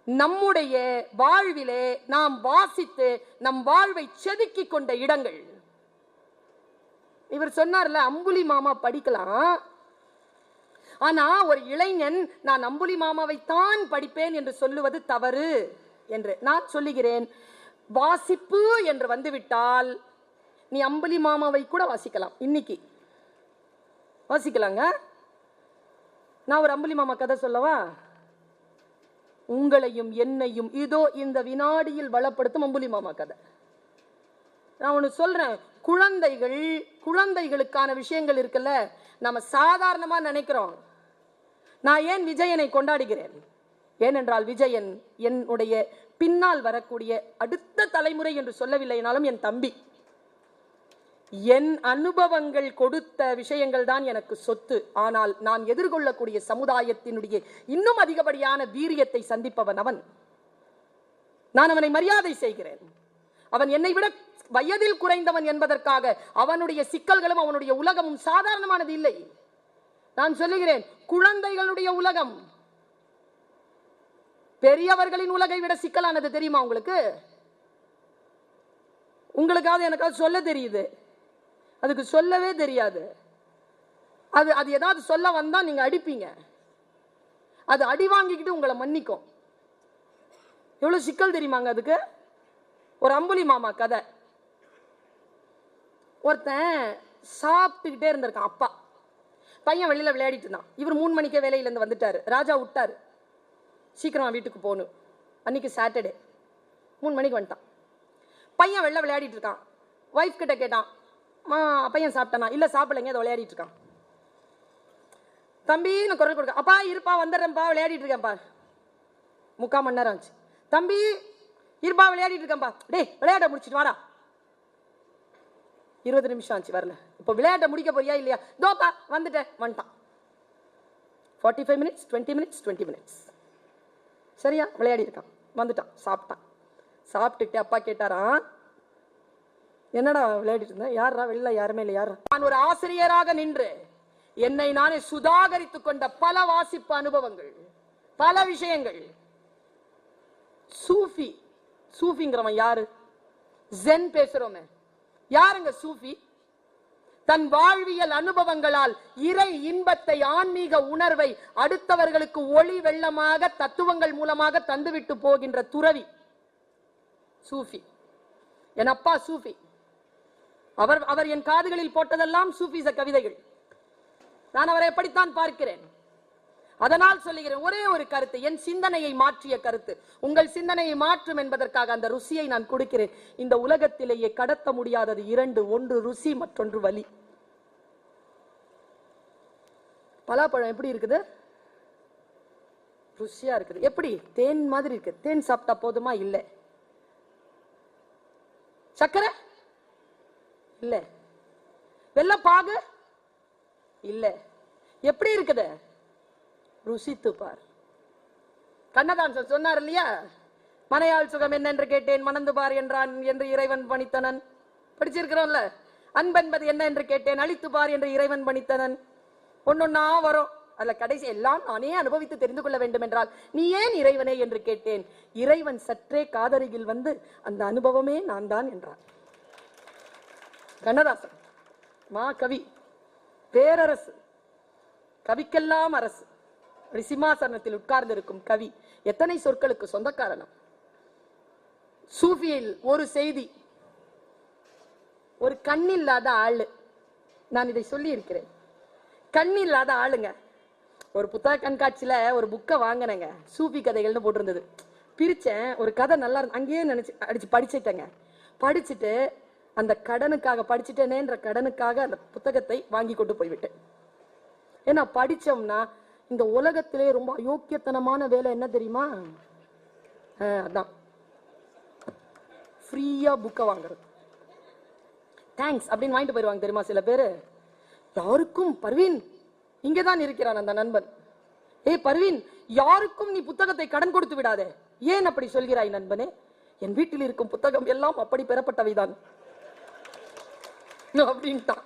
நம்முடைய வாழ்விலே நாம் வாசித்து நம் வாழ்வை செதுக்கி கொண்ட இடங்கள். இவர் சொன்னார்ல, அம்புலி மாமா படிக்கலாம், ஆனா ஒரு இளைஞன் நான் அம்புலி மாமாவை தான் படிப்பேன் என்று சொல்லுவது தவறு என்று நான் சொல்லுகிறேன். வாசிப்பு என்று வந்துவிட்டால் நீ அம்புலி மாமாவை கூட வாசிக்கலாம். இன்னைக்கு வாசிக்கலாங்க. நான் ஒரு அம்புலி மாமா கதை சொல்லவா? உங்களையும் என்னையும் இதோ இந்த வினாடியில் வளப்படுத்தும் அம்புலி மாமா கதை. நான் ஒன்று சொல்றேன், குழந்தைகளுக்கான விஷயங்கள் இருக்குல்ல, நம்ம சாதாரணமா நினைக்கிறோம். நான் ஏன் விஜயனை கொண்டாடுகிறேன்? ஏனென்றால் விஜயன் என்னுடைய பின்னால் வரக்கூடிய அடுத்த தலைமுறை என்று சொல்லவில்லைனாலும் என் தம்பி. என் அனுபவங்கள் கொடுத்த விஷயங்கள் தான் எனக்கு சொத்து. ஆனால் நான் எதிர்கொள்ளக்கூடிய சமுதாயத்தினுடைய இன்னும் அதிகப்படியான வீரியத்தை சந்திப்பவன் அவன். நான் அவனை மரியாதை செய்கிறேன். அவன் என்னை விட வயதில் குறைந்தவன் என்பதற்காக அவனுடைய சிக்கல்களும் அவனுடைய உலகமும் சாதாரணமானது இல்லை. நான் சொல்லுகிறேன், குழந்தைகளுடைய உலகம் பெரியவர்களின் உலகை விட சிக்கலானது. தெரியுமா உங்களுக்கு? உங்களுக்காவது எனக்காவது சொல்ல தெரியுது, அதுக்கு சொல்லவே தெரியாது. அது ஏதாவது சொல்ல வந்தா நீங்க அடிப்பீங்க, அது அடி வாங்கிக்கிட்டு உங்களை மன்னிக்கும். எவ்வளவு சிக்கல் தெரியுமாங்க அதுக்கு? ஒரு அம்புலி மாமா கதை. ஒருத்தன் சாப்பிட்டுக்கிட்டே இருந்திருக்கான். அப்பா பையன் வெளியில விளையாடிட்டு இருந்தான். இவர் 3 மணிக்கே வேலையிலேருந்து வந்துட்டாரு. ராஜா விட்டாரு, சீக்கிரமா வீட்டுக்கு போகணும். அன்னைக்கு சாட்டர்டே 3 மணிக்கு வந்துட்டான். பையன் வெளில விளையாடிட்டு இருக்கான். ஒய்ஃப் கிட்ட கேட்டான், பையன் சாப்பிட்டானா? இல்ல சாப்பிடலைங்க, அதை விளையாடிட்டு இருக்கான். தம்பின்னு குரல் கொடுக்க, அப்பா இருப்பா வந்துடுறேன்ப்பா, விளையாடிட்டு இருக்கேன்ப்பா. 3/4 மணி நேரம் ஆச்சு. தம்பி இருப்பா, விளையாடிட்டு இருக்கேன்ப்பா. டேய் விளையாட முடிச்சுட்டு வாடா. 20 நிமிஷம் ஆச்சு, வரல. இப்போ விளையாட்ட முடிக்க போறியா இல்லையா? தோப்பா வந்துட்டேன். வந்துட்டான். 45 மினிட்ஸ் 20 மினிட்ஸ் 20 மினிட்ஸ் சரியா விளையாடி இருக்கான். வந்துட்டான், சாப்பிட்டான். சாப்பிட்டுட்டு அப்பா கேட்டாராம், என்னடா விளையாடிட்டு இருந்தேன்? யாரா வெளில? யாருமே இல்லை. யாரா? நான் ஒரு ஆசிரியராக நின்று என்னை நானே சுதாகரித்துக் கொண்ட பல வாசிப்பு அனுபவங்கள், பல விஷயங்கள். சூஃபி, சூஃபிங்கிறவன் யாரு? ஜென் பேசுறோமே, யாருங்க சூஃபி? தன் வாழ்வியல் அனுபவங்களால் இறை இன்பத்தை, ஆன்மீக உணர்வை அடுத்தவர்களுக்கு ஒளி வெள்ளமாக தத்துவங்கள் மூலமாக தந்துவிட்டு போகின்ற துறவி சூஃபி. என் அப்பா சூஃபி. அவர் என் காதுகளில் போட்டதெல்லாம் சூஃபிச கவிதைகள். நான் அவரை எப்படித்தான் பார்க்கிறேன். அதனால் சொல்லுகிறேன், ஒரே ஒரு கருத்து, என் சிந்தனையை மாற்றிய கருத்து உங்கள் சிந்தனையை மாற்றும் என்பதற்காக அந்த ருசியை நான் கொடுக்கிறேன். இந்த உலகத்திலேயே கடத்த முடியாதது 2, ஒன்று ருசி, மற்றொன்று வலி. பலாப்பழம் எப்படி இருக்குது? ருசியா இருக்குது. எப்படி? தேன் மாதிரி இருக்கு. தேன் சாப்பிட்டா போதுமா? இல்லை. சக்கரை இல்ல. வெள்ளப்பாகு இல்ல. எப்படி இருக்குது? ருசித்து பார். கண்ணதாசன் சொன்னார் இல்லையா, மனையாள் சுகம் என்னென்று கேட்டேன், மணந்து பார் என்றான் என்று இறைவன் பணித்தனன். படிச்சிருக்கிறோம்ல. அன்பென்பது என்ன என்று கேட்டேன், அழித்து பார் என்று இறைவன் பணித்தனன். ஒன்னொன்னா வரும். அதுல கடைசி எல்லாம் நானே அனுபவித்து தெரிந்து கொள்ள வேண்டும் என்றால் நீ ஏன் இறைவனே என்று கேட்டேன். இறைவன் சற்றே காதருகில் வந்து அந்த அனுபவமே நான் தான் என்றான். கண்ணதாசன் மா கவி, பேரரசு, கவிக்கெல்லாம் அரசு, சிம்மாசனத்தில் உட்கார்ந்து இருக்கும் கவி. எத்தனை சொற்களுக்கு சொந்தக்காரனம். சூஃபியில் ஒரு செய்தி, ஒரு கண்ணில்லாத ஆளு. நான் இதை சொல்லி இருக்கிறேன். கண்ணில்லாத ஆளுங்க. ஒரு புத்தக கண்காட்சியில ஒரு புக்கை வாங்கினேங்க, சூஃபி கதைகள்னு போட்டிருந்தது. பிரிச்சேன். ஒரு கதை நல்லா இருந்து அங்கேயே அடிச்சு படிச்சுட்டேங்க. படிச்சுட்டு அந்த கடனுக்காக, படிச்சுட்டேனேன்ற கடனுக்காக அந்த புத்தகத்தை வாங்கி கொண்டு போய்விட்டேன். ஏன்னா படிச்சோம்னா இந்த உலகத்திலே ரொம்ப அயோக்கியத்தனமான வேலை என்ன தெரியுமா? அதான் ஃப்ரீயா புக்கை வாங்குறது. தேங்க்ஸ் அப்படின்னு வாங்கிட்டு போயிருவாங்க தெரியுமா சில பேரு. யாருக்கும் பர்வீன் இங்கதான் இருக்கிறான் அந்த நண்பன். ஏய் பர்வீன், யாருக்கும் நீ புத்தகத்தை கடன் கொடுத்து விடாதே. ஏன் அப்படி சொல்கிறாய் நண்பனே? என் வீட்டில் இருக்கும் புத்தகம் எல்லாம் அப்படி பெறப்பட்டவைதான் அப்படின்ட்டான்.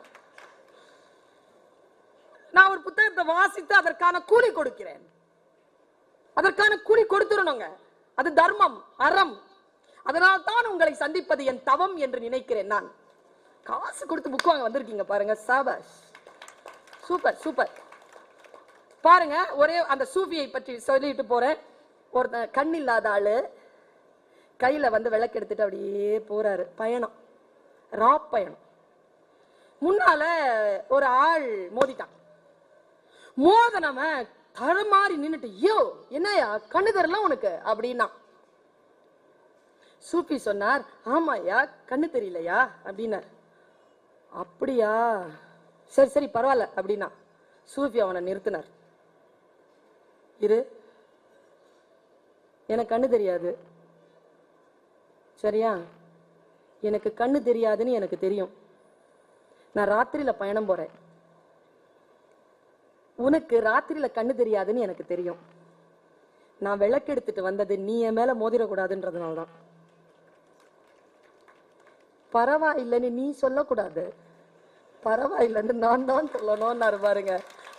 நான் ஒரு புத்தகத்தை வாசித்து அதற்கான கூலி கொடுக்கிறேன். அதற்கான கூலி கொடுத்துடணுங்க. அது தர்மம், அறம். அதனால் தான் உங்களை சந்திப்பது என் தவம் என்று நினைக்கிறேன். நான் காசு கொடுத்து புக் வாங்க வந்திருக்கீங்க பாருங்க. Shahbaz, super super. பாருங்க, ஒரே அந்த சூஃபியை பற்றி சொல்லிட்டு போறேன். ஒரு கண் இல்லாத ஆளு கையில விளக்கு எடுத்துட்டு அப்படியே போறாரு. பயணம், பயணம். முன்னால ஒரு ஆள் மோதிட்டான். மோதனவன் தடுமாறி நின்னுட்டு, யோ என்னையா கண்ணு தெரியல உனக்கு அப்படின்னா. சூஃபி சொன்னார், ஆமாயா கண்ணு தெரியலையா அப்படின்னார். அப்படியா, சரி சரி பரவாயில்ல அப்படின்னா. சூஃபி அவனை நிறுத்தினார். இரு, எனக்கு கண்ணு தெரியாது, சரியா? எனக்கு கண்ணு தெரியாதுன்னு எனக்கு தெரியும். நான் ராத்திரியில பயணம் போறேன். உனக்கு ராத்திரியில கண்ணு தெரியாதுன்னு எனக்கு தெரியும். நான் விளக்கு எடுத்துட்டு வந்தது நீ என் மேல மோதிரக்கூடாதுன்றதுனால்தான். பரவாயில்லைன்னு நீ சொல்லக்கூடாது, பரவாயில்லைன்னு நான் தான் சொல்லணும்னு பாருங்க.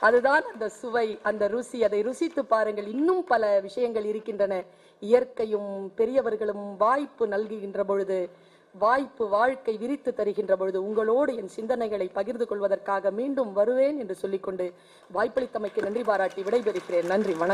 அதுதான் அந்த சுவை, அந்த ருசி. அதை ருசித்து பாருங்கள். இன்னும் பல விஷயங்கள் இருக்கின்றன. இயற்கையும் பெரியவர்களும் வாய்ப்பு நல்குகின்ற பொழுது, வாய்ப்பு வாழ்க்கை விரித்து தருகின்ற பொழுது உங்களோடு என் சிந்தனைகளை பகிர்ந்து கொள்வதற்காக மீண்டும் வருவேன் என்று சொல்லிக்கொண்டு வாய்ப்பளித்தமைக்கு நன்றி பாராட்டி விடைபெறுகிறேன். நன்றி, வணக்கம்.